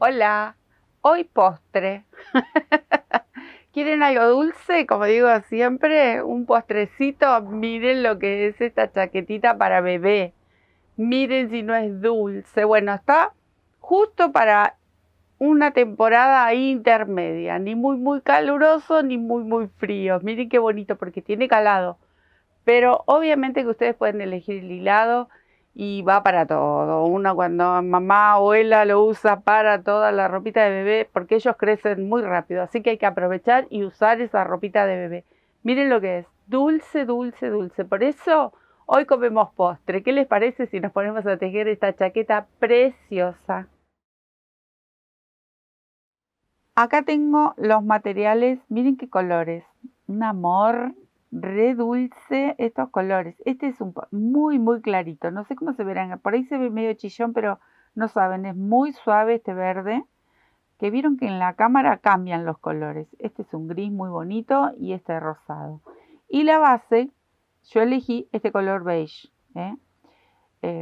Hola, hoy postre. ¿Quieren algo dulce? Como digo siempre, un postrecito. Miren lo que es esta chaquetita para bebé. Miren si no es dulce. Bueno, está justo para una temporada ahí intermedia. Ni muy caluroso ni muy frío. Miren qué bonito porque tiene calado. Pero obviamente que ustedes pueden elegir el hilado y va para todo. Uno cuando mamá, abuela lo usa para toda la ropita de bebé porque ellos crecen muy rápido. Así que hay que aprovechar y usar esa ropita de bebé. Miren lo que es, dulce. Por eso hoy comemos postre. ¿Qué les parece si nos ponemos a tejer esta chaqueta preciosa? Acá tengo los materiales, miren qué colores, un amor, re dulce estos colores. Este es muy clarito, no sé cómo se verán, por ahí se ve medio chillón, pero no saben, es muy suave este verde, que vieron que en la cámara cambian los colores. Este es un gris muy bonito y este rosado. Y la base, yo elegí este color beige, ¿eh?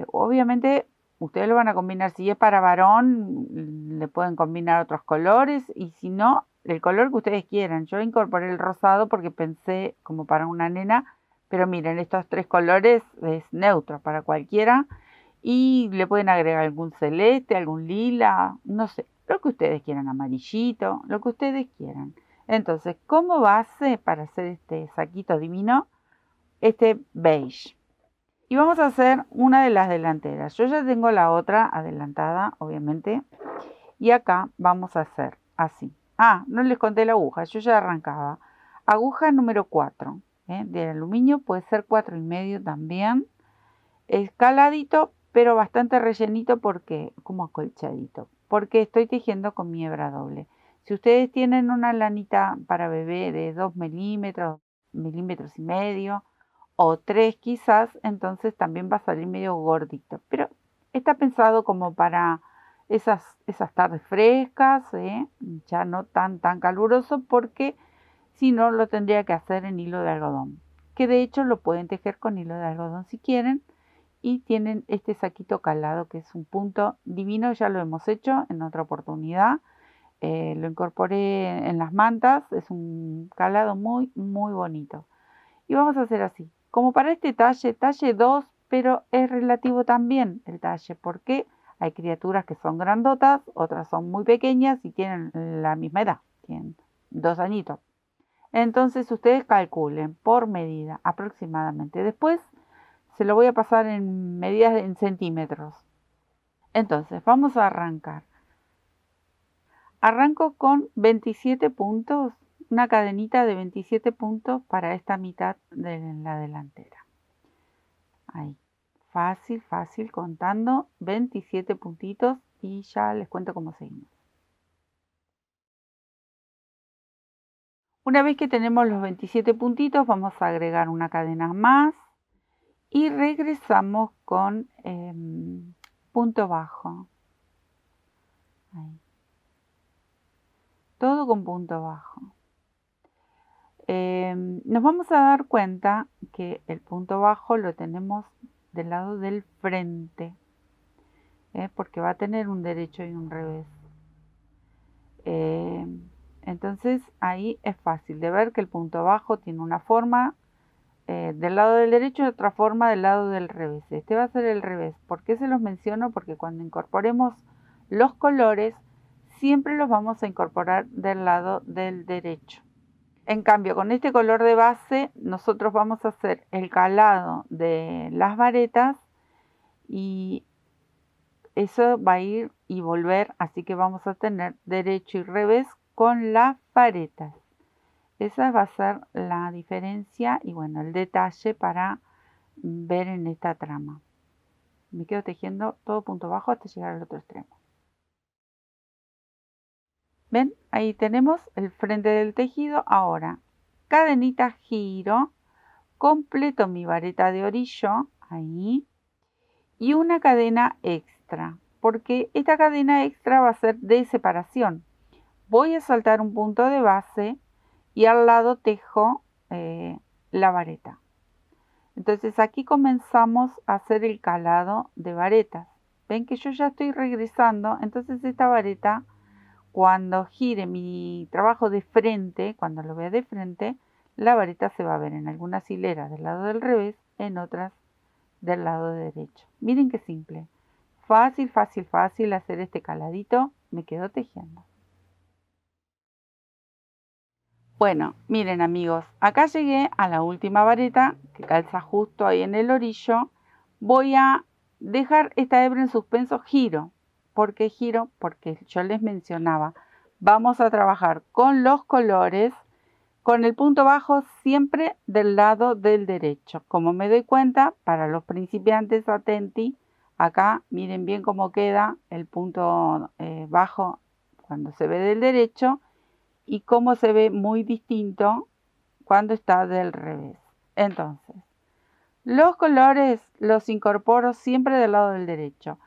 Obviamente ustedes lo van a combinar, si es para varón le pueden combinar otros colores y si no, el color que ustedes quieran. Yo incorporé el rosado porque pensé como para una nena, pero miren, estos tres colores es neutro para cualquiera y le pueden agregar algún celeste, algún lila, no sé, lo que ustedes quieran, amarillito, lo que ustedes quieran. Entonces, como base para hacer este saquito divino, este beige. Y vamos a hacer una de las delanteras. Yo ya tengo la otra adelantada, obviamente. Y acá vamos a hacer así. Ah, no les conté la aguja, yo ya arrancaba. Aguja número 4, de aluminio, puede ser 4,5 también. Escaladito, pero bastante rellenito porque, como acolchadito, porque estoy tejiendo con mi hebra doble. Si ustedes tienen una lanita para bebé de 2 milímetros, milímetros y medio, o 3 quizás, entonces también va a salir medio gordito. Pero está pensado como para esas tardes frescas, ya no tan caluroso, porque si no lo tendría que hacer en hilo de algodón. Que de hecho lo pueden tejer con hilo de algodón si quieren. Y tienen este saquito calado que es un punto divino, ya lo hemos hecho en otra oportunidad. Lo incorporé en las mantas, es un calado muy bonito. Y vamos a hacer así, como para este talle 2, pero es relativo también el talle, porque hay criaturas que son grandotas, otras son muy pequeñas y tienen la misma edad, tienen 2 añitos. Entonces ustedes calculen por medida aproximadamente. Después se lo voy a pasar en medidas en centímetros. Entonces vamos a arrancar. Arranco con 27 puntos, una cadenita de 27 puntos para esta mitad de la delantera. Ahí, fácil, contando 27 puntitos y ya les cuento cómo seguimos. Una vez que tenemos los 27 puntitos, vamos a agregar una cadena más y regresamos con punto bajo. Ahí. Todo con punto bajo. Nos vamos a dar cuenta que el punto bajo lo tenemos del lado del frente, porque va a tener un derecho y un revés. Entonces ahí es fácil de ver que el punto bajo tiene una forma del lado del derecho y otra forma del lado del revés. Este va a ser el revés. ¿Por qué se los menciono? Porque cuando incorporemos los colores siempre los vamos a incorporar del lado del derecho. En cambio, con este color de base, nosotros vamos a hacer el calado de las varetas y eso va a ir y volver, así que vamos a tener derecho y revés con las varetas. Esa va a ser la diferencia y bueno, el detalle para ver en esta trama. Me quedo tejiendo todo punto bajo hasta llegar al otro extremo. ¿Ven? Ahí tenemos el frente del tejido. Ahora, cadenita giro. Completo mi vareta de orillo, ahí, y una cadena extra, porque esta cadena extra va a ser de separación. Voy a saltar un punto de base y al lado tejo la vareta. Entonces aquí comenzamos a hacer el calado de varetas. Ven que yo ya estoy regresando, entonces esta vareta cuando gire mi trabajo de frente, cuando lo vea de frente, la vareta se va a ver en algunas hileras del lado del revés, en otras del lado derecho. Miren qué simple. Fácil, fácil, fácil hacer este caladito. Me quedo tejiendo. Bueno, miren amigos, acá llegué a la última vareta que calza justo ahí en el orillo. Voy a dejar esta hebra en suspenso, giro. ¿Por qué giro? Porque yo les mencionaba, vamos a trabajar con los colores, con el punto bajo siempre del lado del derecho. Como me doy cuenta, para los principiantes, atenti, acá miren bien cómo queda el punto bajo cuando se ve del derecho y cómo se ve muy distinto cuando está del revés. Entonces, los colores los incorporo siempre del lado del derecho.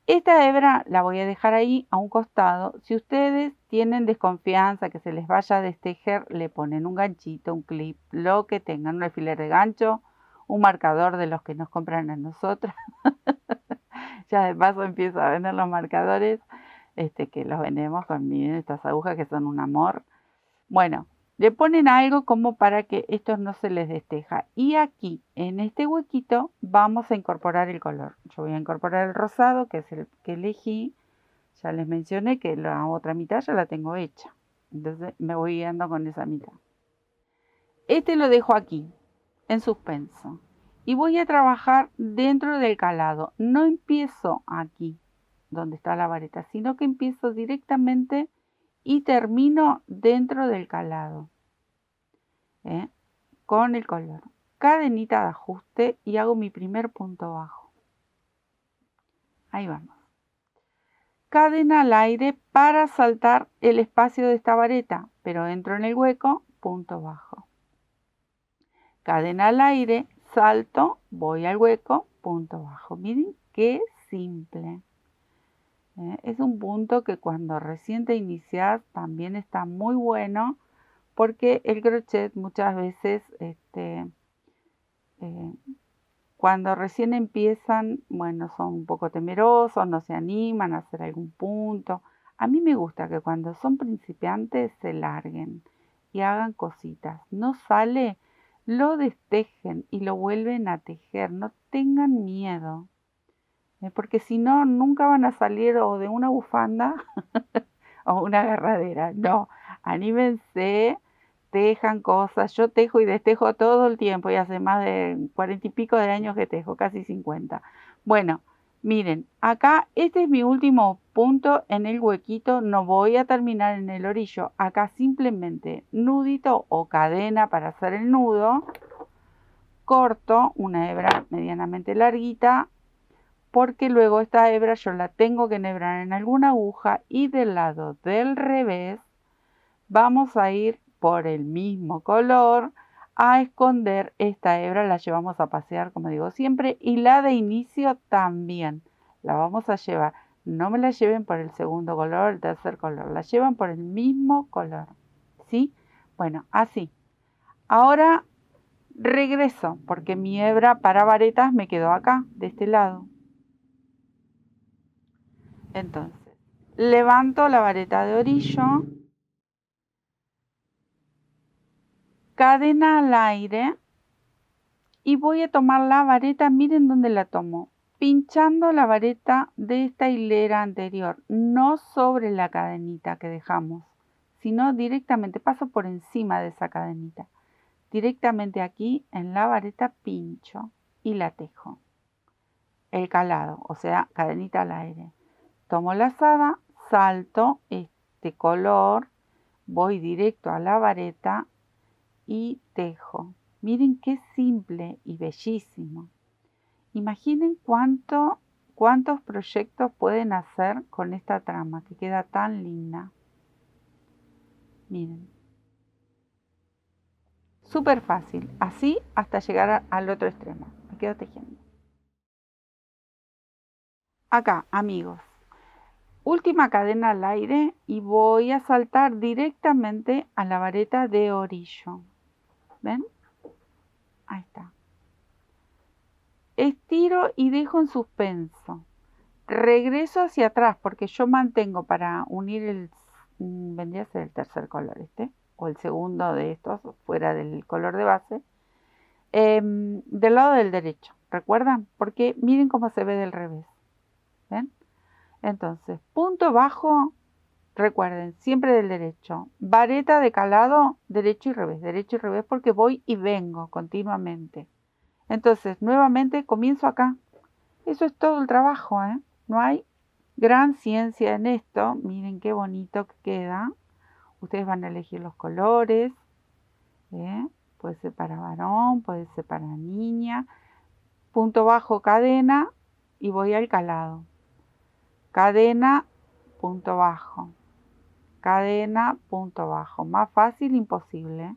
Esta hebra la voy a dejar ahí a un costado. Si ustedes tienen desconfianza que se les vaya a destejer, le ponen un ganchito, un clip, lo que tengan, un alfiler de gancho, un marcador de los que nos compran a nosotros. Ya de paso empiezo a vender los marcadores, que los vendemos con estas agujas que son un amor. Bueno, le ponen algo como para que esto no se les desteja. Y aquí, en este huequito, vamos a incorporar el color. Yo voy a incorporar el rosado, que es el que elegí. Ya les mencioné que la otra mitad ya la tengo hecha. Entonces me voy guiando con esa mitad. Este lo dejo aquí, en suspenso. Y voy a trabajar dentro del calado. No empiezo aquí, donde está la vareta, sino que empiezo directamente y termino dentro del calado, con el color. Cadenita de ajuste y hago mi primer punto bajo. Ahí vamos. Cadena al aire para saltar el espacio de esta vareta, pero entro en el hueco, punto bajo. Cadena al aire, salto, voy al hueco, punto bajo. Miren qué simple. Es un punto que cuando recién te inicias también está muy bueno, porque el crochet muchas veces, cuando recién empiezan, bueno, son un poco temerosos, no se animan a hacer algún punto. A mí me gusta que cuando son principiantes se larguen y hagan cositas. No sale, lo destejen y lo vuelven a tejer. No tengan miedo, porque si no, nunca van a salir o de una bufanda o una agarradera. No, anímense, tejan cosas. Yo tejo y destejo todo el tiempo y hace más de 40 y pico de años que tejo, casi 50. Bueno, miren, acá este es mi último punto en el huequito. No voy a terminar en el orillo. Acá simplemente nudito o cadena para hacer el nudo. Corto una hebra medianamente larguita, porque luego esta hebra yo la tengo que enhebrar en alguna aguja y del lado del revés vamos a ir por el mismo color a esconder esta hebra. La llevamos a pasear, como digo siempre, y la de inicio también la vamos a llevar. No me la lleven por el segundo color, el tercer color, la llevan por el mismo color, ¿sí? Bueno, así. Ahora regreso porque mi hebra para varetas me quedó acá, de este lado. Entonces, levanto la vareta de orillo, cadena al aire y voy a tomar la vareta, miren dónde la tomo, pinchando la vareta de esta hilera anterior, no sobre la cadenita que dejamos, sino directamente, paso por encima de esa cadenita, directamente aquí en la vareta pincho y la tejo. El calado, o sea, cadenita al aire. Tomo la lazada, salto este color, voy directo a la vareta y tejo. Miren qué simple y bellísimo. Imaginen cuántos proyectos pueden hacer con esta trama que queda tan linda. Miren. Súper fácil, así hasta llegar al otro extremo. Me quedo tejiendo. Acá, amigos, última cadena al aire y voy a saltar directamente a la vareta de orillo. ¿Ven? Ahí está. Estiro y dejo en suspenso. Regreso hacia atrás porque yo mantengo para unir vendría a ser el tercer color este, o el segundo de estos, fuera del color de base, del lado del derecho, ¿recuerdan? Porque miren cómo se ve del revés, ¿ven? Entonces, punto bajo, recuerden, siempre del derecho, vareta de calado, derecho y revés, porque voy y vengo continuamente. Entonces, nuevamente comienzo acá. Eso es todo el trabajo, ¿eh? No hay gran ciencia en esto. Miren qué bonito que queda. Ustedes van a elegir los colores, ¿eh? Puede ser para varón, puede ser para niña. Punto bajo, cadena, y voy al calado. Cadena, punto bajo. Cadena, punto bajo. Más fácil, imposible.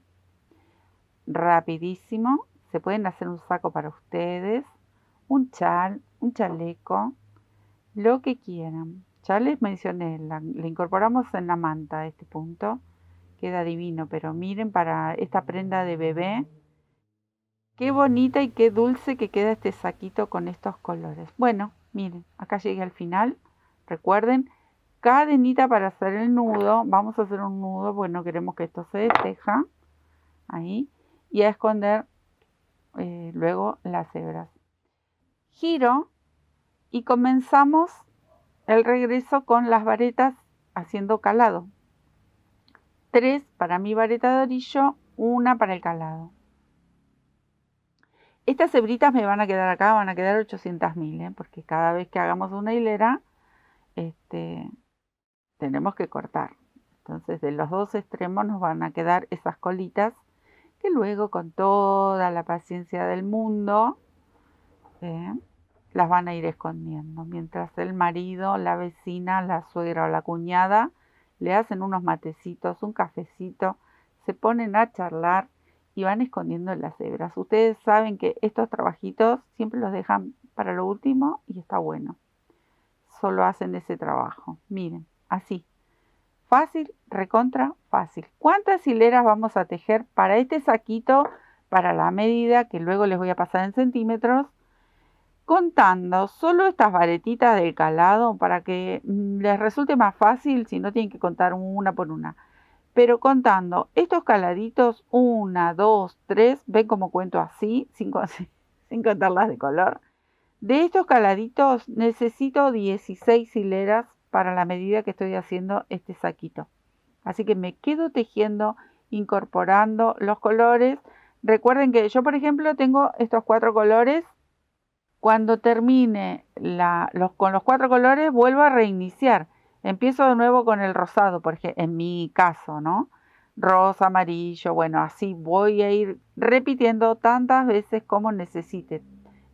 Rapidísimo. Se pueden hacer un saco para ustedes, un chal, un chaleco, lo que quieran. Ya les mencioné, le incorporamos en la manta a este punto. Queda divino, pero miren para esta prenda de bebé. Qué bonita y qué dulce que queda este saquito con estos colores. Bueno, miren, acá llegué al final. Recuerden, cadenita para hacer el nudo. Vamos a hacer un nudo, bueno, queremos que esto se despeja. Ahí. Y a esconder luego las hebras. Giro y comenzamos el regreso con las varetas haciendo calado. 3 para mi vareta de orillo, 1 para el calado. Estas hebritas me van a quedar acá, van a quedar 800.000, porque cada vez que hagamos una hilera, tenemos que cortar. Entonces de los dos extremos nos van a quedar esas colitas que luego con toda la paciencia del mundo las van a ir escondiendo. Mientras el marido, la vecina, la suegra o la cuñada le hacen unos matecitos, un cafecito, se ponen a charlar y van escondiendo las hebras. Ustedes saben que estos trabajitos siempre los dejan para lo último y está bueno. Solo hacen ese trabajo. Miren, así. Fácil, recontra fácil. ¿Cuántas hileras vamos a tejer para este saquito, para la medida que luego les voy a pasar en centímetros? Contando solo estas varetitas de calado para que les resulte más fácil si no tienen que contar una por una. Pero contando estos caladitos, 1, 2, 3, ven como cuento así, sin contarlas de color. De estos caladitos necesito 16 hileras para la medida que estoy haciendo este saquito. Así que me quedo tejiendo, incorporando los colores. Recuerden que yo, por ejemplo, tengo estos 4 colores. Cuando termine con los 4 colores, vuelvo a reiniciar. Empiezo de nuevo con el rosado, porque en mi caso, ¿no? Rosa, amarillo, bueno, así voy a ir repitiendo tantas veces como necesite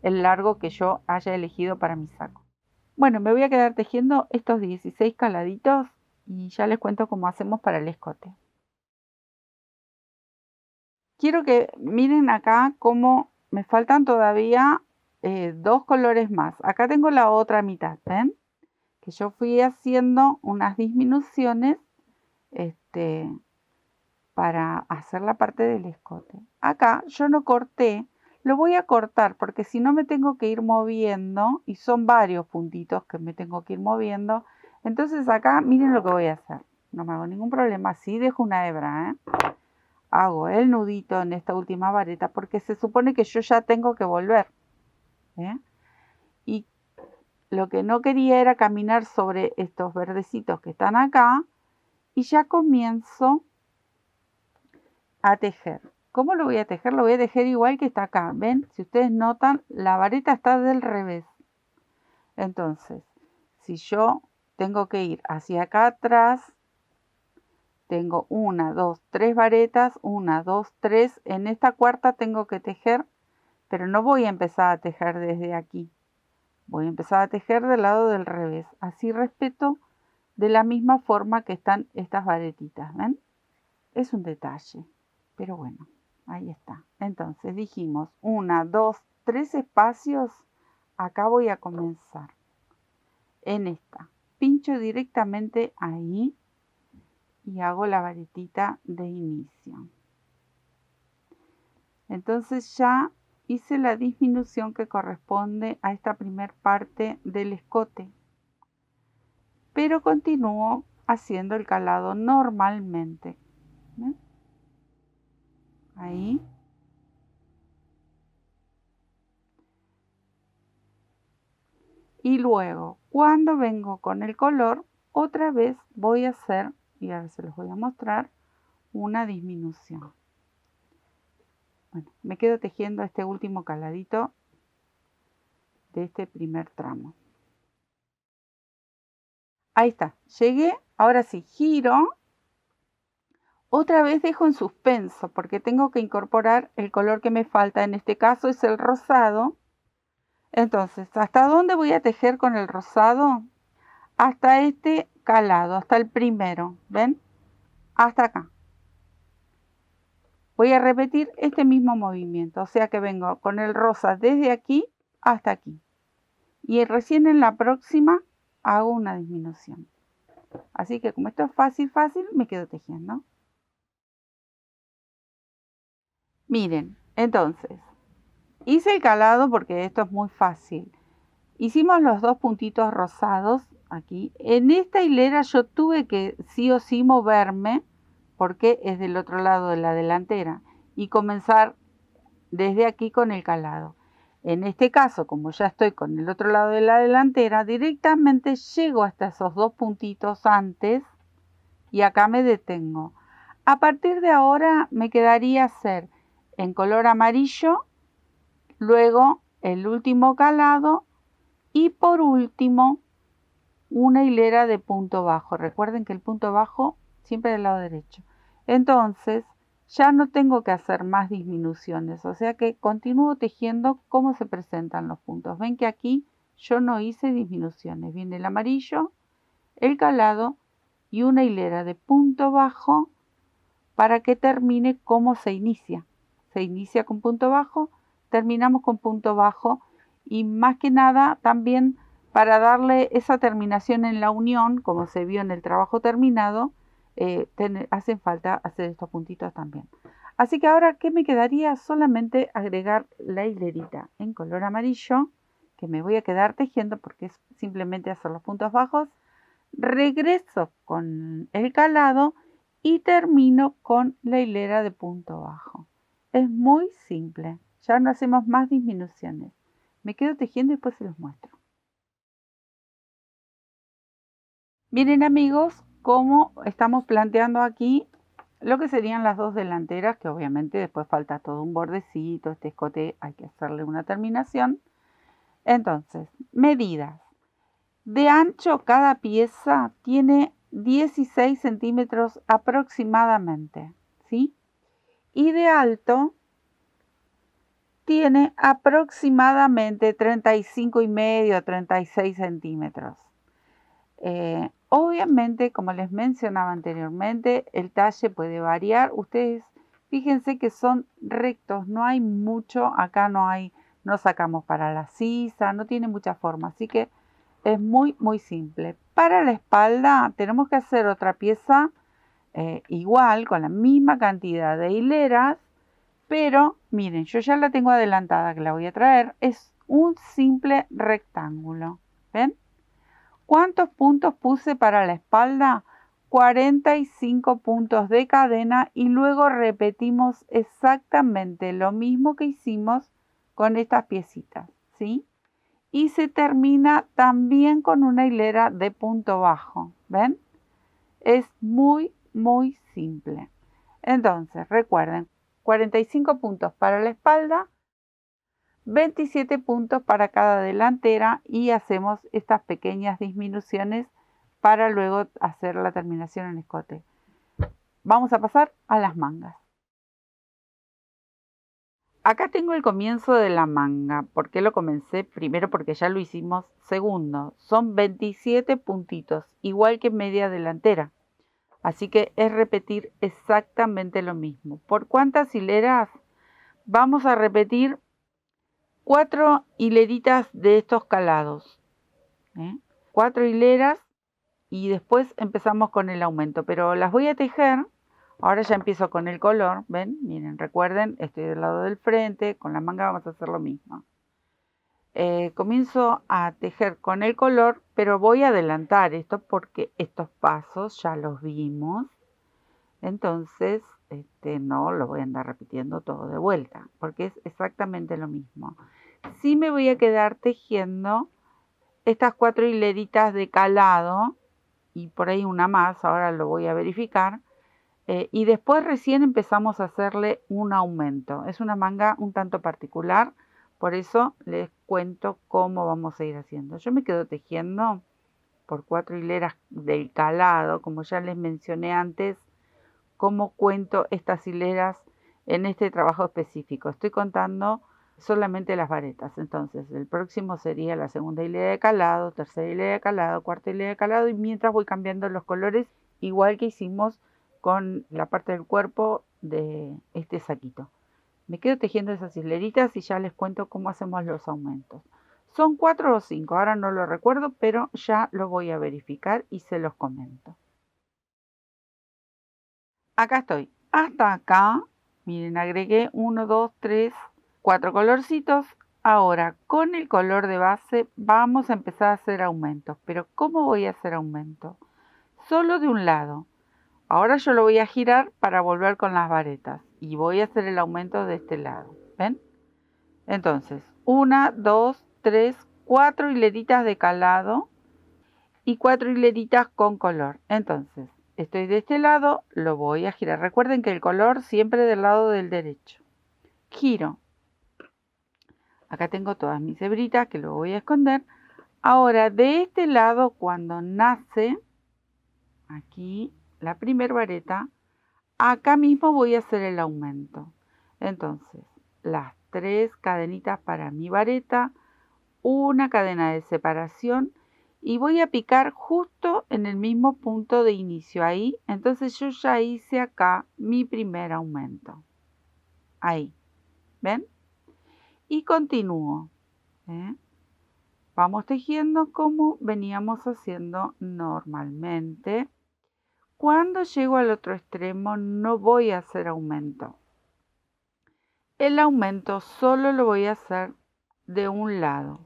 el largo que yo haya elegido para mi saco. Bueno, me voy a quedar tejiendo estos 16 caladitos y ya les cuento cómo hacemos para el escote. Quiero que miren acá cómo me faltan todavía 2 colores más. Acá tengo la otra mitad, ¿ven? Que yo fui haciendo unas disminuciones para hacer la parte del escote. Acá yo no corté, lo voy a cortar porque si no me tengo que ir moviendo y son varios puntitos que me tengo que ir moviendo. Entonces acá miren lo que voy a hacer. No me hago ningún problema, sí dejo una hebra, ¿eh? Hago el nudito en esta última vareta porque se supone que yo ya tengo que volver, ¿eh? Y lo que no quería era caminar sobre estos verdecitos que están acá y ya comienzo a tejer. ¿Cómo lo voy a tejer? Lo voy a tejer igual que está acá. ¿Ven? Si ustedes notan, la vareta está del revés. Entonces, si yo tengo que ir hacia acá atrás, tengo 1, 2, 3 varetas, 1, 2, 3. En esta cuarta tengo que tejer, pero no voy a empezar a tejer desde aquí. Voy a empezar a tejer del lado del revés. Así respeto de la misma forma que están estas varetitas. ¿Ven? Es un detalle, pero bueno, ahí está. Entonces dijimos 1, 2, 3 espacios. Acá voy a comenzar. En esta. Pincho directamente ahí y hago la varetita de inicio. Entonces ya hice la disminución que corresponde a esta primer parte del escote. Pero continúo haciendo el calado normalmente. ¿Ven? Ahí. Y luego, cuando vengo con el color, otra vez voy a hacer, y ahora se los voy a mostrar, una disminución. Bueno, me quedo tejiendo este último caladito de este primer tramo. Ahí está, llegué, ahora sí, giro. Otra vez dejo en suspenso porque tengo que incorporar el color que me falta, en este caso es el rosado. Entonces, ¿hasta dónde voy a tejer con el rosado? Hasta este calado, hasta el primero, ¿ven? Hasta acá. Voy a repetir este mismo movimiento, o sea que vengo con el rosa desde aquí hasta aquí. Y recién en la próxima hago una disminución. Así que como esto es fácil, me quedo tejiendo. Miren, entonces, hice el calado porque esto es muy fácil. Hicimos los dos puntitos rosados aquí. En esta hilera yo tuve que sí o sí moverme porque es del otro lado de la delantera y comenzar desde aquí con el calado. En este caso, como ya estoy con el otro lado de la delantera, directamente llego hasta esos dos puntitos antes y acá me detengo. A partir de ahora me quedaría hacer en color amarillo, luego el último calado y por último una hilera de punto bajo. Recuerden que el punto bajo siempre del lado derecho. Entonces ya no tengo que hacer más disminuciones, o sea que continúo tejiendo como se presentan los puntos. Ven que aquí yo no hice disminuciones. Viene el amarillo, el calado y una hilera de punto bajo para que termine como se inicia. Se inicia con punto bajo, terminamos con punto bajo y más que nada también para darle esa terminación en la unión, como se vio en el trabajo terminado, hacen falta hacer estos puntitos también. Así que ahora, ¿qué me quedaría? Solamente agregar la hilerita en color amarillo, que me voy a quedar tejiendo porque es simplemente hacer los puntos bajos. Regreso con el calado y termino con la hilera de punto bajo. Es muy simple, ya no hacemos más disminuciones. Me quedo tejiendo y después se los muestro. Miren amigos, cómo estamos planteando aquí lo que serían las dos delanteras, que obviamente después falta todo un bordecito, este escote hay que hacerle una terminación. Entonces, medidas. De ancho cada pieza tiene 16 centímetros aproximadamente, ¿sí? Y de alto tiene aproximadamente 35,5 a 36 centímetros. Obviamente, como les mencionaba anteriormente, el talle puede variar. Ustedes fíjense que son rectos, no hay mucho, acá no sacamos para la sisa, no tiene mucha forma, así que es muy simple. Para la espalda tenemos que hacer otra pieza igual, con la misma cantidad de hileras, pero miren, yo ya la tengo adelantada que la voy a traer. Es un simple rectángulo. ¿Ven? ¿Cuántos puntos puse para la espalda? 45 puntos de cadena y luego repetimos exactamente lo mismo que hicimos con estas piecitas, ¿sí? Y se termina también con una hilera de punto bajo. ¿Ven? Es muy simple. Entonces, recuerden, 45 puntos para la espalda, 27 puntos para cada delantera y hacemos estas pequeñas disminuciones para luego hacer la terminación en escote. Vamos a pasar a las mangas. Acá tengo el comienzo de la manga. ¿Por qué lo comencé? Primero porque ya lo hicimos. Segundo, son 27 puntitos, igual que media delantera. Así que es repetir exactamente lo mismo. ¿Por cuántas hileras? Vamos a repetir 4 hileritas de estos calados. 4 hileras y después empezamos con el aumento. Pero las voy a tejer. Ahora ya empiezo con el color. ¿Ven? Miren, recuerden, estoy del lado del frente. Con la manga vamos a hacer lo mismo. comienzo a tejer con el color, pero voy a adelantar esto porque estos pasos ya los vimos. Entonces, no lo voy a andar repitiendo todo de vuelta, porque es exactamente lo mismo. Sí me voy a quedar tejiendo estas 4 hileritas de calado y por ahí una más, ahora lo voy a verificar. Y después recién empezamos a hacerle un aumento. Es una manga un tanto particular, por eso les cuento cómo vamos a ir haciendo. Yo me quedo tejiendo por 4 hileras del calado, como ya les mencioné antes, cómo cuento estas hileras en este trabajo específico. Estoy contando solamente las varetas. Entonces, el próximo sería la segunda hilera de calado, tercera hilera de calado, cuarta hilera de calado, y mientras voy cambiando los colores, igual que hicimos con la parte del cuerpo de este saquito. Me quedo tejiendo esas hileritas y ya les cuento cómo hacemos los aumentos. Son 4 o 5, ahora no lo recuerdo, pero ya lo voy a verificar y se los comento. Acá estoy. Hasta acá, miren, agregué 1, 2, 3, 4 colorcitos. Ahora, con el color de base vamos a empezar a hacer aumentos. Pero ¿cómo voy a hacer aumento? Solo de un lado. Ahora yo lo voy a girar para volver con las varetas. Y voy a hacer el aumento de este lado. ¿Ven? Entonces, 1, 2, 3, 4 hileritas de calado y 4 hileritas con color. Entonces, estoy de este lado, lo voy a girar. Recuerden que el color siempre del lado del derecho. Giro. Acá tengo todas mis hebritas que lo voy a esconder. Ahora, de este lado, cuando nace, aquí, la primera vareta, acá mismo voy a hacer el aumento. Entonces, las 3 cadenitas para mi vareta, una cadena de separación y voy a picar justo en el mismo punto de inicio ahí. Entonces yo ya hice acá mi primer aumento. Ahí. ¿Ven? Y continúo. Vamos tejiendo como veníamos haciendo normalmente. Cuando llego al otro extremo no voy a hacer aumento. El aumento solo lo voy a hacer de un lado.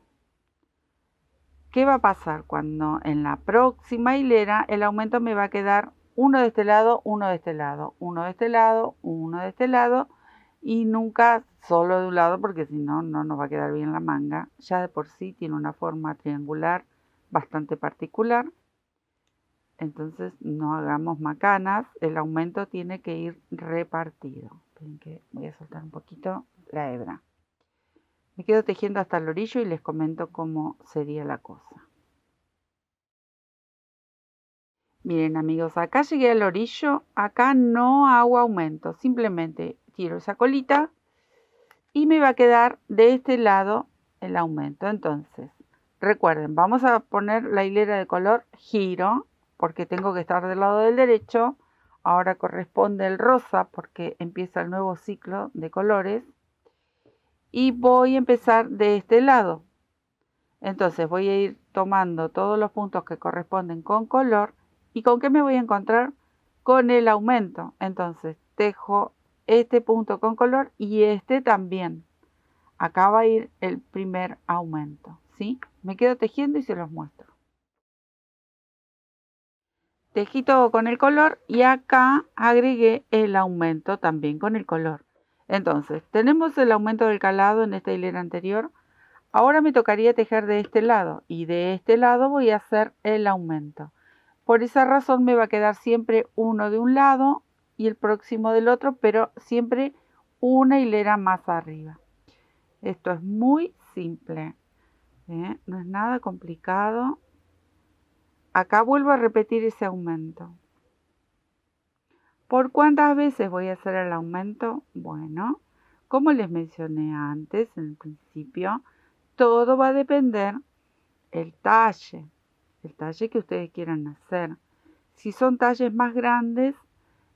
¿Qué va a pasar cuando en la próxima hilera el aumento me va a quedar uno de este lado, uno de este lado, uno de este lado, uno de este lado y nunca solo de un lado porque si no, no nos va a quedar bien la manga. Ya de por sí tiene una forma triangular bastante particular. Entonces no hagamos macanas, el aumento tiene que ir repartido. Esperen que voy a soltar un poquito la hebra. Me quedo tejiendo hasta el orillo y les comento cómo sería la cosa. Miren amigos, acá llegué al orillo, acá no hago aumento, simplemente tiro esa colita y me va a quedar de este lado el aumento. Entonces, recuerden, vamos a poner la hilera de color, giro, porque tengo que estar del lado del derecho. Ahora corresponde el rosa porque empieza el nuevo ciclo de colores. Y voy a empezar de este lado. Entonces voy a ir tomando todos los puntos que corresponden con color. ¿Y con qué me voy a encontrar? Con el aumento. Entonces tejo este punto con color y este también. Acá va a ir el primer aumento, ¿sí? Me quedo tejiendo y se los muestro. Tejí todo con el color y acá agregué el aumento también con el color. Entonces, tenemos el aumento del calado en esta hilera anterior. Ahora me tocaría tejer de este lado y de este lado voy a hacer el aumento. Por esa razón me va a quedar siempre uno de un lado y el próximo del otro, pero siempre una hilera más arriba. Esto es muy simple, no es nada complicado. Acá vuelvo a repetir ese aumento. ¿Por cuántas veces voy a hacer el aumento? Bueno, como les mencioné antes, en el principio, todo va a depender el talle que ustedes quieran hacer. Si son talles más grandes,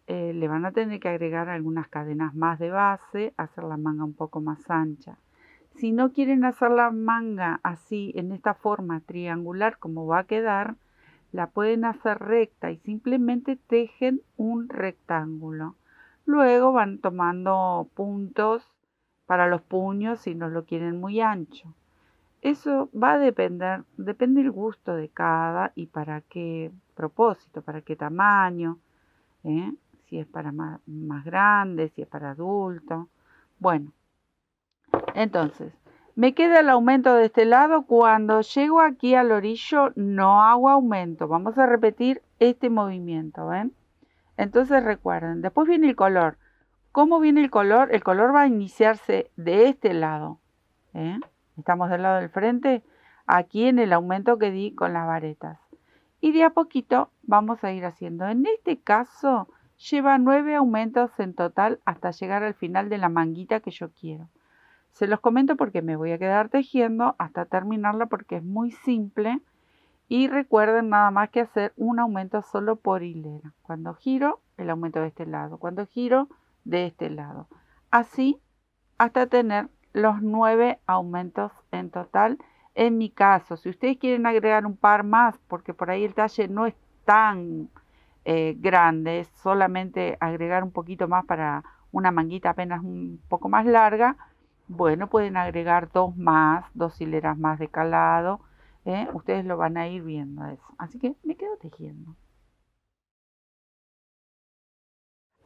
le van a tener que agregar algunas cadenas más de base, hacer la manga un poco más ancha. Si no quieren hacer la manga así, en esta forma triangular como va a quedar, la pueden hacer recta y simplemente tejen un rectángulo. Luego van tomando puntos para los puños si no lo quieren muy ancho. Eso va a depende el gusto de cada y para qué propósito, para qué tamaño, ¿eh? Si es para más grande, si es para adulto. Bueno, entonces, me queda el aumento de este lado. Cuando llego aquí al orillo, no hago aumento. Vamos a repetir este movimiento, ¿ven? Entonces recuerden, después viene el color. ¿Cómo viene el color? El color va a iniciarse de este lado, ¿eh? Estamos del lado del frente, aquí en el aumento que di con las varetas. Y de a poquito vamos a ir haciendo. En este caso, lleva 9 aumentos en total hasta llegar al final de la manguita que yo quiero. Se los comento porque me voy a quedar tejiendo hasta terminarla porque es muy simple. Y recuerden nada más que hacer un aumento solo por hilera. Cuando giro, el aumento de este lado. Cuando giro, de este lado. Así hasta tener los 9 aumentos en total. En mi caso, si ustedes quieren agregar un par más, porque por ahí el talle no es tan grande, es solamente agregar un poquito más para una manguita apenas un poco más larga, bueno, pueden agregar 2 más, 2 hileras más de calado, ustedes lo van a ir viendo eso. Así que me quedo tejiendo.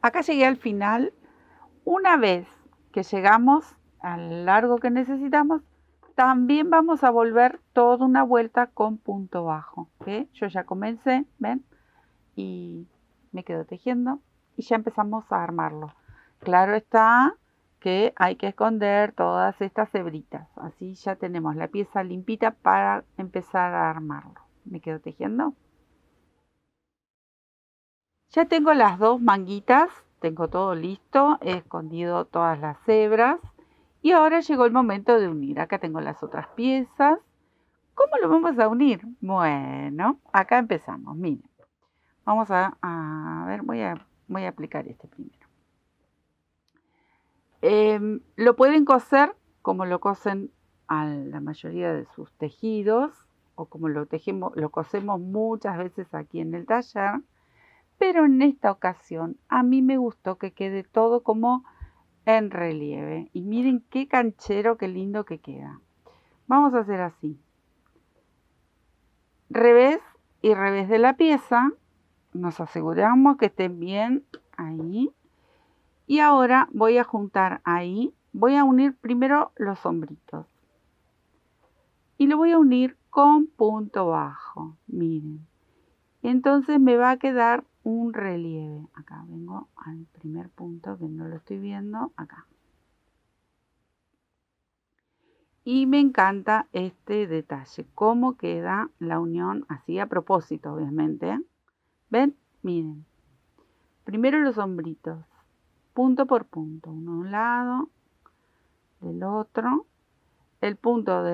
Acá llegué al final. Una vez que llegamos al largo que necesitamos, también vamos a volver toda una vuelta con punto bajo. ¿Okay? Yo ya comencé, ¿ven? Y me quedo tejiendo y ya empezamos a armarlo. Claro está que hay que esconder todas estas hebritas. Así ya tenemos la pieza limpita para empezar a armarlo. Me quedo tejiendo. Ya tengo las 2 manguitas, tengo todo listo, he escondido todas las hebras y ahora llegó el momento de unir. Acá tengo las otras piezas. ¿Cómo lo vamos a unir? Bueno, acá empezamos, miren. Vamos a ver, voy a aplicar este primero. Lo pueden coser como lo cosen a la mayoría de sus tejidos o como lo cosemos muchas veces aquí en el taller. Pero en esta ocasión a mí me gustó que quede todo como en relieve. Y miren qué canchero, qué lindo que queda. Vamos a hacer así. Revés y revés de la pieza. Nos aseguramos que estén bien ahí. Y ahora voy a juntar ahí. Voy a unir primero los hombritos. Y lo voy a unir con punto bajo. Miren. Entonces me va a quedar un relieve. Acá vengo al primer punto que no lo estoy viendo. Acá. Y me encanta este detalle. Cómo queda la unión así a propósito, obviamente. ¿Ven? Miren. Primero los hombritos. Punto por punto. Uno de un lado. Del otro. El punto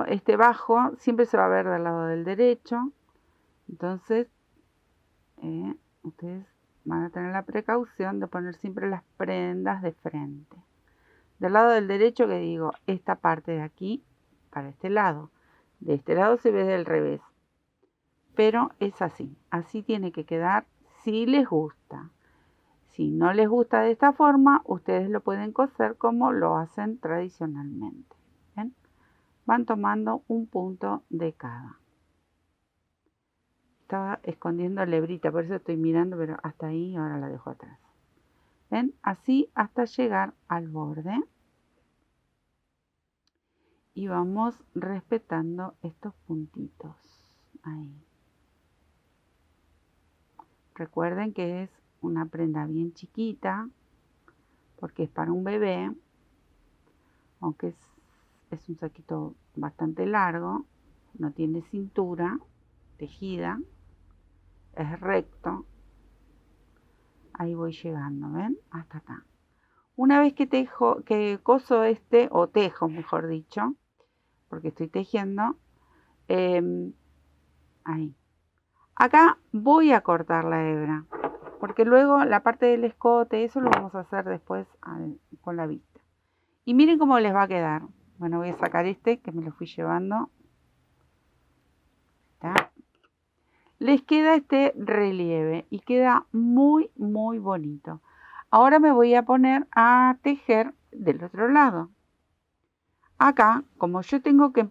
este bajo siempre se va a ver del lado del derecho. Entonces, ustedes van a tener la precaución de poner siempre las prendas de frente. Del lado del derecho, que digo, esta parte de aquí para este lado. De este lado se ve del revés. Pero es así. Así tiene que quedar si les gusta. Si no les gusta de esta forma, ustedes lo pueden coser como lo hacen tradicionalmente. ¿Ven? Van tomando un punto de cada. Estaba escondiendo la hebrita, por eso estoy mirando, pero hasta ahí ahora la dejo atrás. ¿Ven? Así hasta llegar al borde. Y vamos respetando estos puntitos. Ahí. Recuerden que es una prenda bien chiquita, porque es para un bebé, aunque es un saquito bastante largo, no tiene cintura tejida, es recto. Ahí voy llegando, ¿ven? Hasta acá. Una vez que coso o tejo, mejor dicho, porque estoy tejiendo, ahí. Acá voy a cortar la hebra, porque luego la parte del escote, eso lo vamos a hacer después con la vista. Y miren cómo les va a quedar. Bueno, voy a sacar este que me lo fui llevando. ¿Está? Les queda este relieve y queda muy, muy bonito. Ahora me voy a poner a tejer del otro lado. Acá, como yo tengo que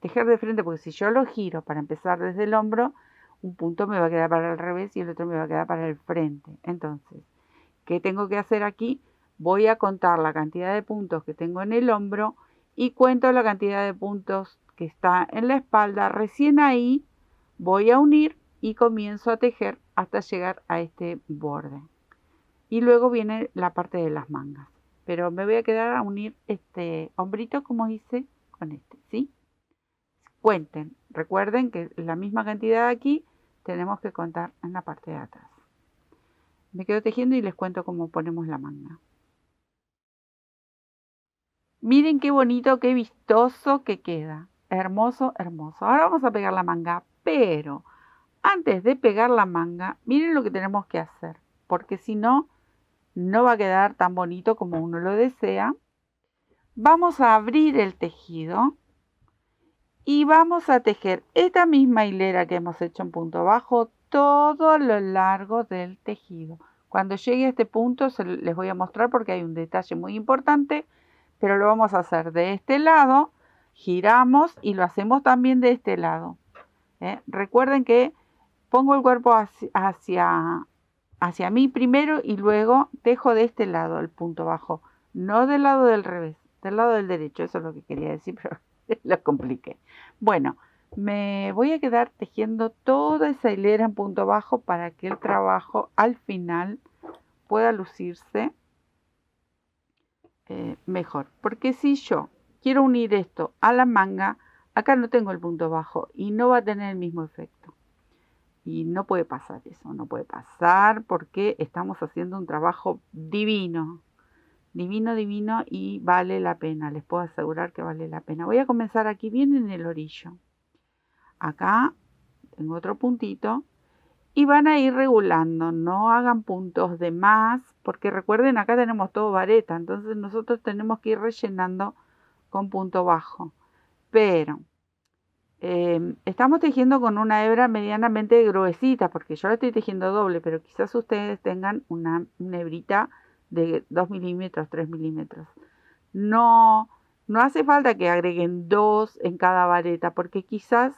tejer de frente, porque si yo lo giro para empezar desde el hombro, un punto me va a quedar para el revés y el otro me va a quedar para el frente. Entonces, ¿qué tengo que hacer aquí? Voy a contar la cantidad de puntos que tengo en el hombro y cuento la cantidad de puntos que está en la espalda. Recién ahí voy a unir y comienzo a tejer hasta llegar a este borde. Y luego viene la parte de las mangas. Pero me voy a quedar a unir este hombrito como hice con este, ¿sí? Cuenten, recuerden que la misma cantidad aquí tenemos que contar en la parte de atrás. Me quedo tejiendo y les cuento cómo ponemos la manga. Miren qué bonito, qué vistoso que queda. Hermoso, hermoso. Ahora vamos a pegar la manga, pero antes de pegar la manga, miren lo que tenemos que hacer, porque si no, no va a quedar tan bonito como uno lo desea. Vamos a abrir el tejido y vamos a tejer esta misma hilera que hemos hecho en punto bajo todo a lo largo del tejido. Cuando llegue a este punto les voy a mostrar porque hay un detalle muy importante, pero lo vamos a hacer de este lado, giramos y lo hacemos también de este lado. Recuerden que pongo el cuerpo hacia mí primero y luego tejo de este lado el punto bajo, no del lado del revés, del lado del derecho. Eso es lo que quería decir, pero lo compliqué. Bueno, me voy a quedar tejiendo toda esa hilera en punto bajo para que el trabajo al final pueda lucirse mejor. Porque si yo quiero unir esto a la manga, acá no tengo el punto bajo y no va a tener el mismo efecto. Y no puede pasar eso, no puede pasar porque estamos haciendo un trabajo divino, divino, divino y vale la pena, les puedo asegurar que vale la pena. Voy a comenzar aquí bien en el orillo. Acá tengo otro puntito y van a ir regulando, no hagan puntos de más, porque recuerden acá tenemos todo vareta, entonces nosotros tenemos que ir rellenando con punto bajo. Pero estamos tejiendo con una hebra medianamente gruesita, porque yo la estoy tejiendo doble, pero quizás ustedes tengan una hebrita de 2 milímetros, 3 milímetros. No hace falta que agreguen 2 en cada vareta, porque quizás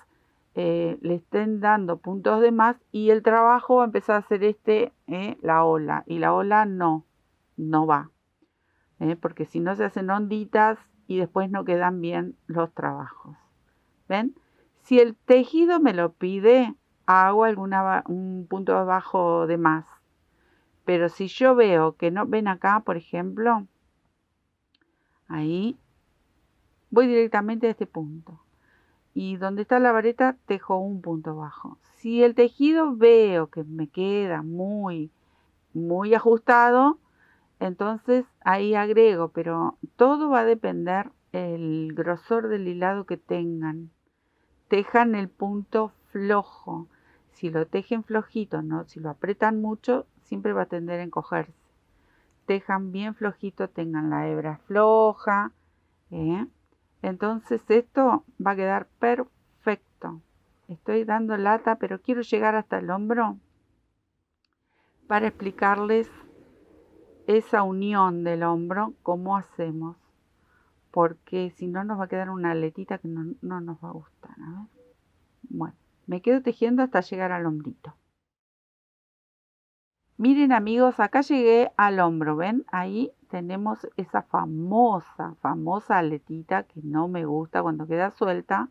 le estén dando puntos de más y el trabajo va a empezar a hacer la ola, y la ola no va, porque si no se hacen onditas y después no quedan bien los trabajos. ¿Ven? Si el tejido me lo pide, hago un punto abajo de más. Pero si yo veo que no, ven acá, por ejemplo, ahí, voy directamente a este punto. Y donde está la vareta, tejo un punto bajo. Si el tejido veo que me queda muy, muy ajustado, entonces ahí agrego, pero todo va a depender el grosor del hilado que tengan. Tejan el punto flojo. Si lo tejen flojito, no, si lo apretan mucho, siempre va a tender a encogerse. Tejan bien flojito, tengan la hebra floja. Entonces esto va a quedar perfecto. Estoy dando lata, pero quiero llegar hasta el hombro para explicarles esa unión del hombro, cómo hacemos. Porque si no nos va a quedar una aletita que no nos va a gustar. A ver. Bueno, me quedo tejiendo hasta llegar al hombrito. Miren amigos, acá llegué al hombro, ¿ven? Ahí tenemos esa famosa aletita que no me gusta cuando queda suelta.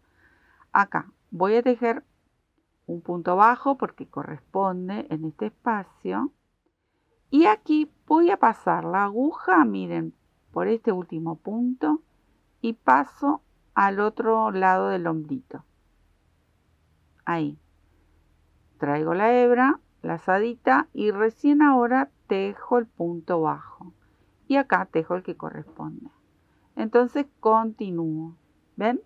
Acá voy a tejer un punto bajo porque corresponde en este espacio. Y aquí voy a pasar la aguja, miren, por este último punto y paso al otro lado del hombrito. Ahí. Traigo la hebra, lazadita y recién ahora tejo el punto bajo. Y acá tejo el que corresponde. Entonces continúo. ¿Ven?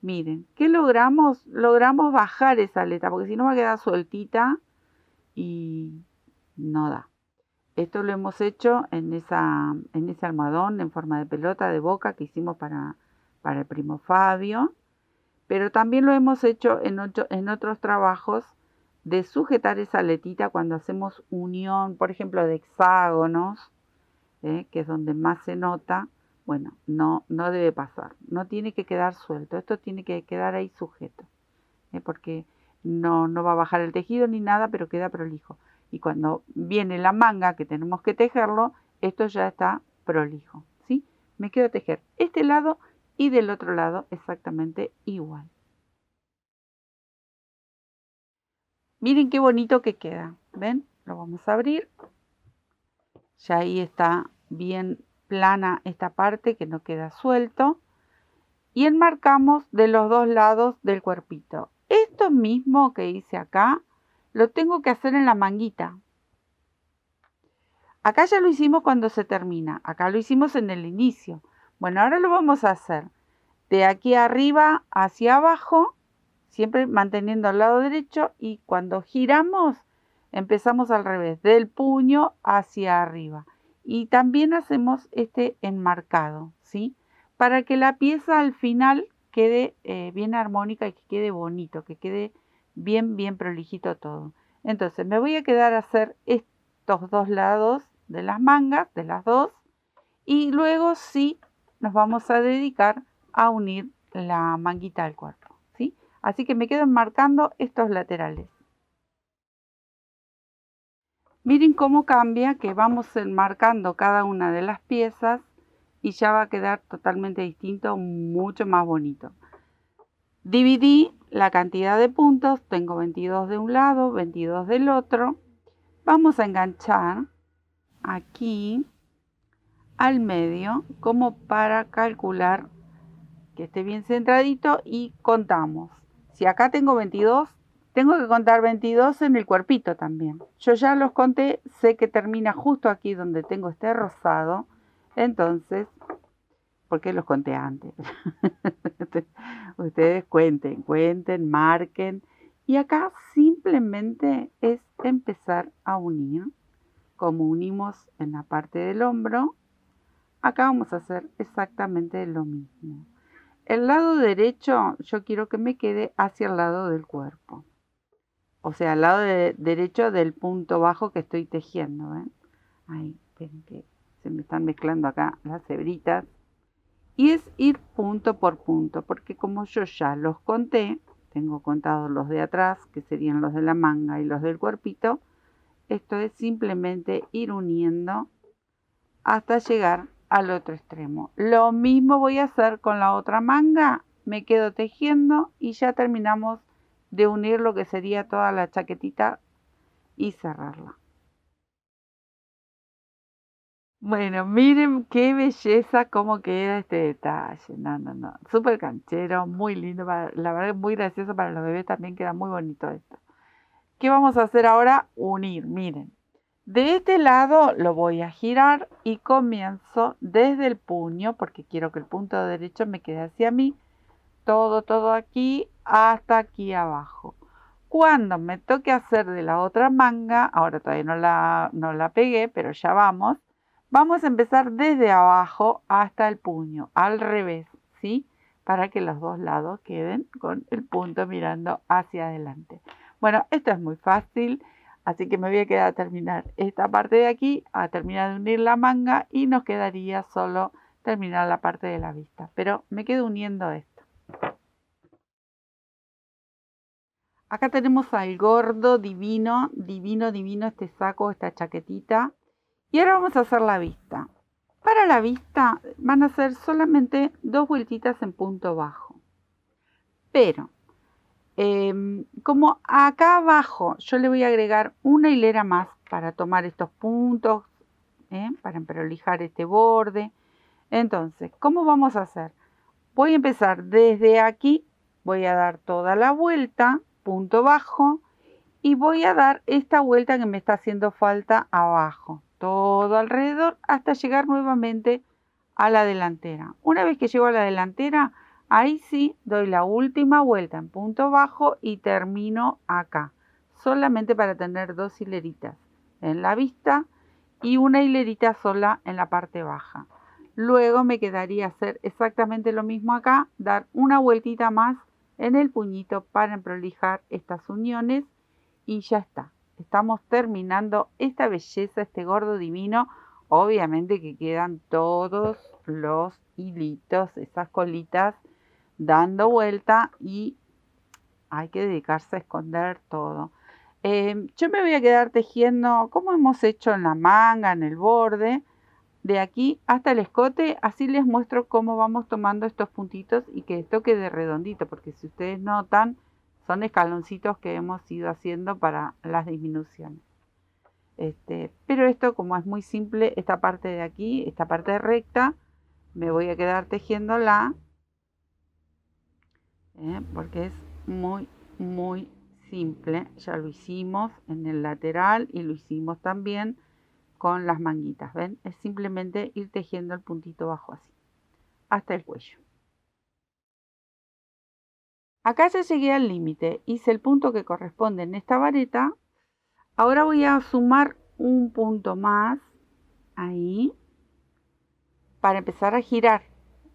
Miren, ¿qué logramos? Logramos bajar esa aleta, porque si no va a quedar sueltita y no da. Esto lo hemos hecho en ese almohadón en forma de pelota de boca que hicimos para el primo Fabio. Pero también lo hemos hecho en otros trabajos de sujetar esa aletita cuando hacemos unión, por ejemplo, de hexágonos, que es donde más se nota. Bueno, no debe pasar, no tiene que quedar suelto, esto tiene que quedar ahí sujeto, porque no va a bajar el tejido ni nada, pero queda prolijo. Y cuando viene la manga que tenemos que tejerlo, esto ya está prolijo, ¿sí? Me quedo tejer este lado y del otro lado exactamente igual. Miren qué bonito que queda, ¿ven? Lo vamos a abrir. Ya ahí está bien plana esta parte que no queda suelto. Y enmarcamos de los dos lados del cuerpito. Esto mismo que hice acá, lo tengo que hacer en la manguita. Acá ya lo hicimos cuando se termina, acá lo hicimos en el inicio. Bueno, ahora lo vamos a hacer de aquí arriba hacia abajo, siempre manteniendo al lado derecho, y cuando giramos empezamos al revés, del puño hacia arriba. Y también hacemos este enmarcado, ¿sí? Para que la pieza al final quede bien armónica y que quede bonito, que quede bien prolijito todo. Entonces me voy a quedar a hacer estos dos lados de las mangas, de las dos, y luego sí nos vamos a dedicar a unir la manguita al cuerpo, ¿sí? Así que me quedo enmarcando estos laterales. Miren cómo cambia, que vamos enmarcando cada una de las piezas y ya va a quedar totalmente distinto, mucho más bonito. Dividí la cantidad de puntos, tengo 22 de un lado, 22 del otro. Vamos a enganchar aquí al medio como para calcular que esté bien centradito y contamos. Si acá tengo 22, tengo que contar 22 en el cuerpito también. Yo ya los conté, sé que termina justo aquí donde tengo este rosado, entonces, porque los conté antes. Ustedes cuenten, marquen. Y acá simplemente es empezar a unir, como unimos en la parte del hombro. Acá vamos a hacer exactamente lo mismo. El lado derecho yo quiero que me quede hacia el lado del cuerpo. O sea, al lado derecho del punto bajo que estoy tejiendo. ¿Ven? Ahí, ven que se me están mezclando acá las hebritas. Y es ir punto por punto, porque como yo ya los conté, tengo contados los de atrás, que serían los de la manga y los del cuerpito. Esto es simplemente ir uniendo hasta llegar al otro extremo. Lo mismo voy a hacer con la otra manga, me quedo tejiendo y ya terminamos de unir lo que sería toda la chaquetita y cerrarla. Bueno, miren qué belleza cómo queda este detalle. No. Súper canchero, muy lindo. La verdad es muy gracioso para los bebés, también queda muy bonito esto. ¿Qué vamos a hacer ahora? Unir, miren. De este lado lo voy a girar y comienzo desde el puño, porque quiero que el punto derecho me quede hacia mí, todo aquí hasta aquí abajo. Cuando me toque hacer de la otra manga, ahora todavía no la pegué, pero ya vamos a empezar desde abajo hasta el puño, al revés, ¿sí? Para que los dos lados queden con el punto mirando hacia adelante. Bueno, esto es muy fácil. Así que me voy a quedar a terminar esta parte de aquí, a terminar de unir la manga y nos quedaría solo terminar la parte de la vista. Pero me quedo uniendo esto. Acá tenemos al gordo divino este saco, esta chaquetita. Y ahora vamos a hacer la vista. Para la vista van a ser solamente 2 vueltitas en punto bajo. Pero como acá abajo yo le voy a agregar una hilera más para tomar estos puntos, para emprolijar este borde. Entonces, ¿cómo vamos a hacer? Voy a empezar desde aquí, voy a dar toda la vuelta, punto bajo, y voy a dar esta vuelta que me está haciendo falta abajo, todo alrededor hasta llegar nuevamente a la delantera. Una vez que llego a la delantera, ahí sí doy la última vuelta en punto bajo y termino acá, solamente para tener 2 hileritas en la vista y una hilerita sola en la parte baja. Luego me quedaría hacer exactamente lo mismo acá, dar una vueltita más en el puñito para emprolijar estas uniones y ya está. Estamos terminando esta belleza, este gordo divino. Obviamente que quedan todos los hilitos, esas colitas dando vuelta, y hay que dedicarse a esconder todo. Yo me voy a quedar tejiendo como hemos hecho en la manga, en el borde, de aquí hasta el escote. Así les muestro cómo vamos tomando estos puntitos y que esto quede redondito, porque si ustedes notan, son escaloncitos que hemos ido haciendo para las disminuciones. Pero esto, como es muy simple, esta parte de aquí, esta parte recta, me voy a quedar tejiéndola, porque es muy, muy simple. Ya lo hicimos en el lateral y lo hicimos también con las manguitas. ¿Ven? Es simplemente ir tejiendo el puntito bajo así, hasta el cuello. Acá ya llegué al límite, hice el punto que corresponde en esta vareta. Ahora voy a sumar un punto más ahí para empezar a girar.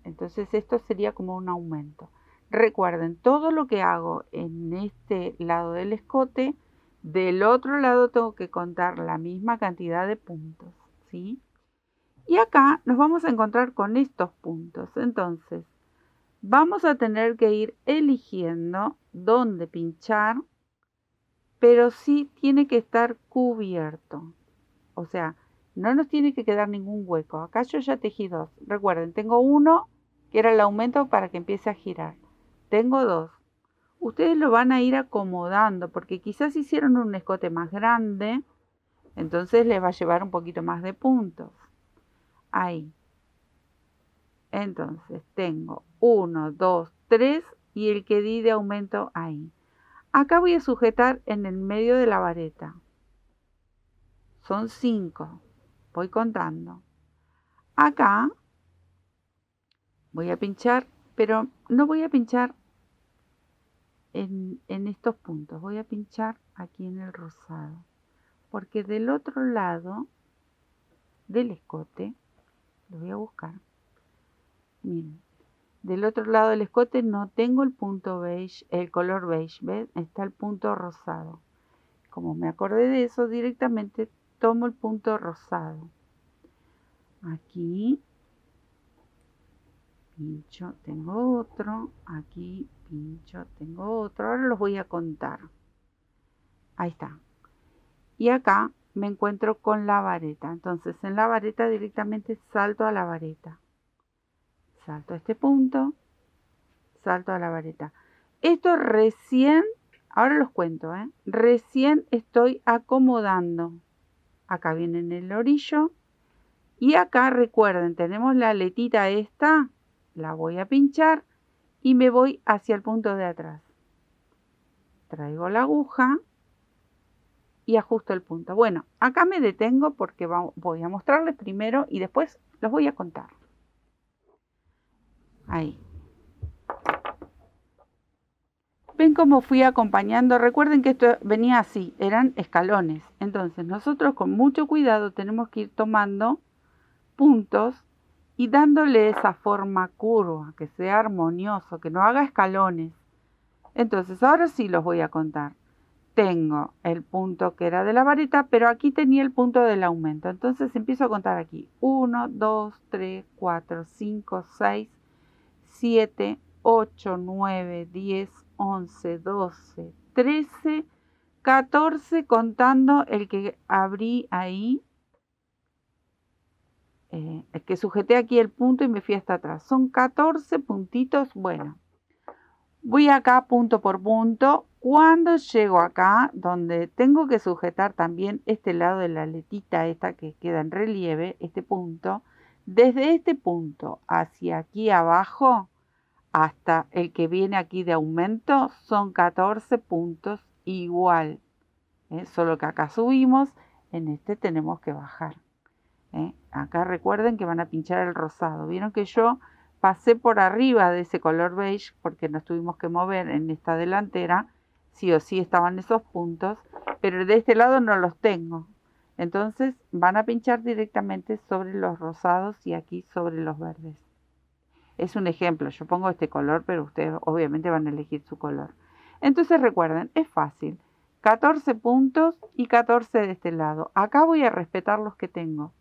Entonces esto sería como un aumento. Recuerden, todo lo que hago en este lado del escote, del otro lado tengo que contar la misma cantidad de puntos, ¿sí? Y acá nos vamos a encontrar con estos puntos. Entonces, vamos a tener que ir eligiendo dónde pinchar, pero sí tiene que estar cubierto. O sea, no nos tiene que quedar ningún hueco. Acá yo ya tejí dos. Recuerden, tengo uno que era el aumento para que empiece a girar. Tengo dos. Ustedes lo van a ir acomodando porque quizás hicieron un escote más grande, entonces les va a llevar un poquito más de puntos. Ahí. Entonces tengo 1, 2, 3 y el que di de aumento ahí. Acá voy a sujetar en el medio de la vareta. Son 5. Voy contando. Acá voy a pinchar, pero no voy a pinchar en estos puntos. Voy a pinchar aquí en el rosado. Porque del otro lado del escote, lo voy a buscar. Miren, del otro lado del escote no tengo el punto beige, el color beige, ¿ves? Está el punto rosado. Como me acordé de eso, directamente tomo el punto rosado. Aquí pincho, tengo otro, aquí pincho, tengo otro. Ahora los voy a contar. Ahí está. Y acá me encuentro con la vareta. Entonces en la vareta directamente salto a la vareta. Salto a este punto, salto a la vareta. Esto recién, ahora los cuento, recién estoy acomodando. Acá viene en el orillo. Y acá recuerden, tenemos la aletita esta, la voy a pinchar y me voy hacia el punto de atrás. Traigo la aguja y ajusto el punto. Bueno, acá me detengo porque voy a mostrarles primero y después los voy a contar. Ahí. ¿Ven cómo fui acompañando? Recuerden que esto venía así, eran escalones. Entonces nosotros con mucho cuidado tenemos que ir tomando puntos y dándole esa forma curva, que sea armonioso, que no haga escalones. Entonces ahora sí los voy a contar. Tengo el punto que era de la vareta, pero aquí tenía el punto del aumento. Entonces empiezo a contar aquí. 1, 2, 3, 4, 5, 6, 7, 8, 9, 10, 11, 12, 13, 14, contando el que abrí ahí. El que sujeté aquí el punto y me fui hasta atrás. Son 14 puntitos. Bueno, voy acá punto por punto. Cuando llego acá, donde tengo que sujetar también este lado de la aletita esta que queda en relieve, este punto, desde este punto hacia aquí abajo, hasta el que viene aquí de aumento, son 14 puntos igual. Solo que acá subimos, en este tenemos que bajar. Acá recuerden que van a pinchar el rosado. Vieron que yo pasé por arriba de ese color beige porque nos tuvimos que mover en esta delantera. Sí o sí estaban esos puntos, pero de este lado no los tengo. Entonces van a pinchar directamente sobre los rosados y aquí sobre los verdes. Es un ejemplo, yo pongo este color, pero ustedes obviamente van a elegir su color. Entonces recuerden, es fácil. 14 puntos y 14 de este lado. Acá voy a respetar los que tengo.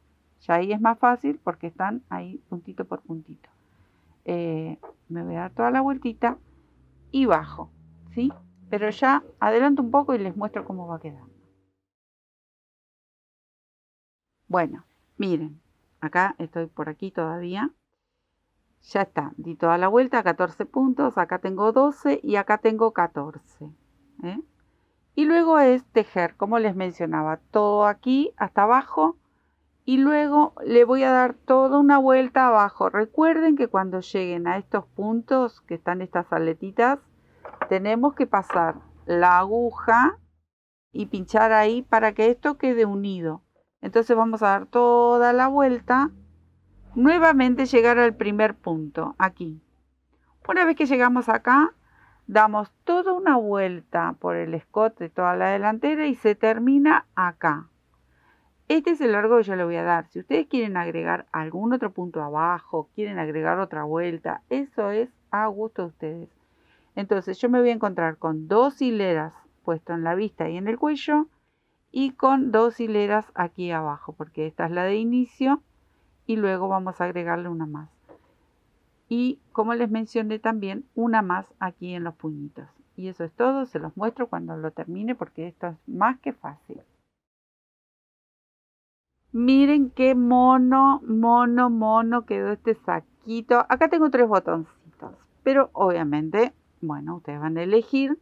Ya ahí es más fácil porque están ahí puntito por puntito. Me voy a dar toda la vueltita y bajo, ¿sí? Pero ya adelanto un poco y les muestro cómo va a quedar. Bueno, miren, acá estoy por aquí todavía. Ya está, di toda la vuelta, 14 puntos, acá tengo 12 y acá tengo 14. ¿eh? Y luego es tejer, como les mencionaba, todo aquí hasta abajo y luego le voy a dar toda una vuelta abajo. Recuerden que cuando lleguen a estos puntos que están estas aletitas, tenemos que pasar la aguja y pinchar ahí para que esto quede unido. Entonces vamos a dar toda la vuelta, nuevamente llegar al primer punto, aquí. Una vez que llegamos acá, damos toda una vuelta por el escote, toda la delantera y se termina acá. Este es el largo que yo le voy a dar. Si ustedes quieren agregar algún otro punto abajo, quieren agregar otra vuelta, eso es a gusto de ustedes. Entonces yo me voy a encontrar con 2 hileras puesto en la vista y en el cuello y con 2 hileras aquí abajo, porque esta es la de inicio y luego vamos a agregarle una más. Y como les mencioné también, una más aquí en los puñitos. Y eso es todo, se los muestro cuando lo termine porque esto es más que fácil. Miren qué mono quedó este saquito. Acá tengo 3 botoncitos, pero obviamente, bueno, ustedes van a elegir.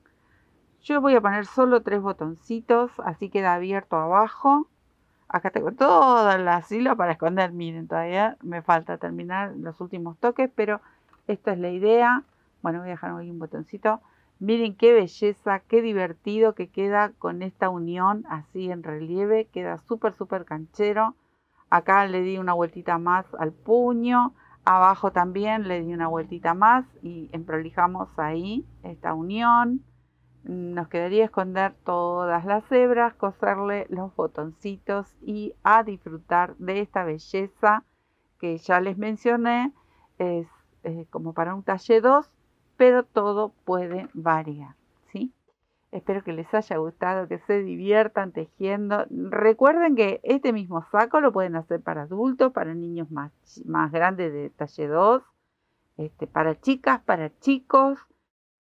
Yo voy a poner solo 3 botoncitos, así queda abierto abajo. Acá tengo todas las hilos para esconder. Miren, todavía me falta terminar los últimos toques, pero esta es la idea. Bueno, voy a dejar ahí un botoncito. Miren qué belleza, qué divertido que queda con esta unión así en relieve. Queda súper canchero. Acá le di una vueltita más al puño. Abajo también le di una vueltita más y emprolijamos ahí esta unión. Nos quedaría esconder todas las hebras, coserle los botoncitos y a disfrutar de esta belleza que ya les mencioné. Es como para un talle 2, pero todo puede variar, ¿sí? Espero que les haya gustado, que se diviertan tejiendo. Recuerden que este mismo saco lo pueden hacer para adultos, para niños más grandes de talle 2, para chicas, para chicos,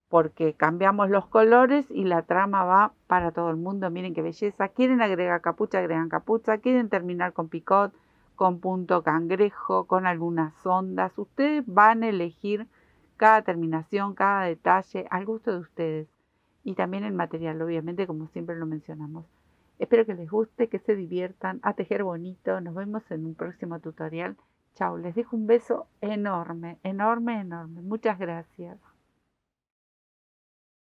porque cambiamos los colores y la trama va para todo el mundo. Miren qué belleza. Quieren agregar capucha, agregan capucha. Quieren terminar con picot, con punto cangrejo, con algunas ondas. Ustedes van a elegir cada terminación, cada detalle al gusto de ustedes. Y también el material, obviamente, como siempre lo mencionamos. Espero que les guste, que se diviertan, a tejer bonito. Nos vemos en un próximo tutorial. Chao, les dejo un beso enorme. Muchas gracias.